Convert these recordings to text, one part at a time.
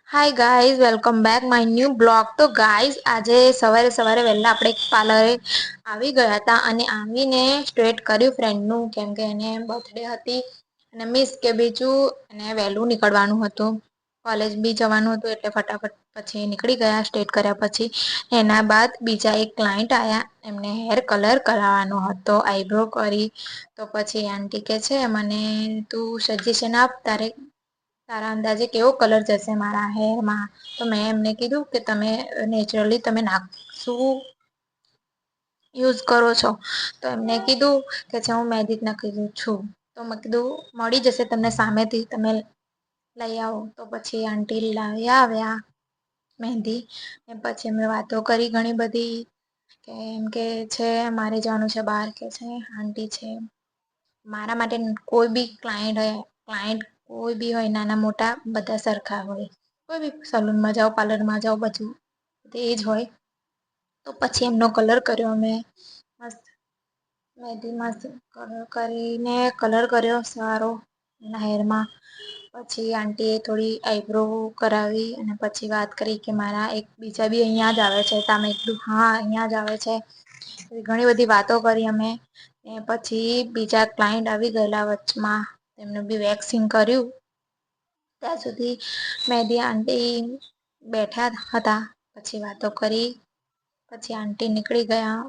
Hi guys welcome back my new blog. તો guys આજે સવારે સવારે વહેલા આપણે પાર્લરે આવી ગયા હતા અને આવીને સ્ટ્રેટ કર્યું ફ્રેન્ડનું, કેમ કે એને બર્થડે હતી અને મિસ કે બીજું એને વહેલું નીકળવાનું હતું, કોલેજ બી જવાનું હતું એટલે ફટાફટ પછી નીકળી ગયા સ્ટ્રેટ કર્યા પછી. એના બાદ બીજા એક ક્લાયન્ટ આવ્યા, એમને હેર કલર કરાવવાનો હતો, આઈબ્રો કરી. તો પછી આંટી કે છે મને તું સજેશન આપ, તારા અંદાજે કેવો કલર જશે મારા હેરમાં. તો મેં એમને કીધું કે તમે નેચરલી તમે શું યુઝ કરો છો. તો એમને કીધું કે હું મહેંદી જ નાખી છું. તો મેં કીધું મળી જશે તમને સામેથી, તમે લઈ આવો. તો પછી આંટી લઈ આવ્યા મહેંદી. પછી અમે વાતો કરી ઘણી બધી, કેમ કે છે મારે જવાનું છે બહાર, કે છે આંટી છે મારા માટે કોઈ બી ક્લાયન્ટ કોઈ બી હોય નાના મોટા બધા સરખા હોય, કોઈ બી સલૂનમાં જાઓ પાર્લરમાં જાઓ બધું એ જ હોય. તો પછી એમનો કલર કર્યો અમે મસ્ત, મહેંદી મસ્ત કરીને કલર કર્યો સારો એના હેરમાં. પછી આંટીએ થોડી આઈબ્રો કરાવી અને પછી વાત કરી કે મારા એક બીજા બી અહીંયા જ આવે છે. તો મેં કીધું હા અહીંયા જ આવે છે. ઘણી બધી વાતો કરી અમે. પછી બીજા ક્લાયન્ટ આવી ગયેલા વચમાં, એમને બી વેક્સિંગ કર્યું. ત્યાં સુધી મહેંદી આંટી બેઠા હતા, પછી વાતો કરી, પછી આંટી નીકળી ગયા.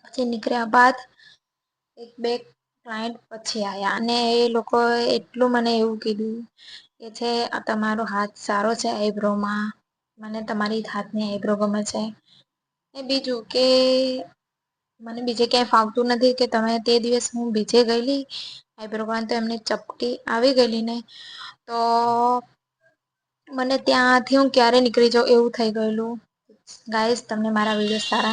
પછી નીકળ્યા બાદ એક બે ક્લાયન્ટ પછી આયા અને એ લોકો એટલું મને એવું કીધું કે છે આ તમારો હાથ સારો છે આઈબ્રોમાં, મને તમારી હાથની આઈબ્રો ગમે છે. ને બીજું કે મને બીજે ક્યાંય ફાવતું નથી, કે તમે તે દિવસ હું બીજે ગયેલી આઈબ્રો કરવા તો એમને ચપટી આવી ગયેલી ને, તો મને ત્યાંથી હું ક્યારે નીકળી જાઉં એવું થઈ ગયેલું. ગાઈસ તમને મારા વિડીયો સારા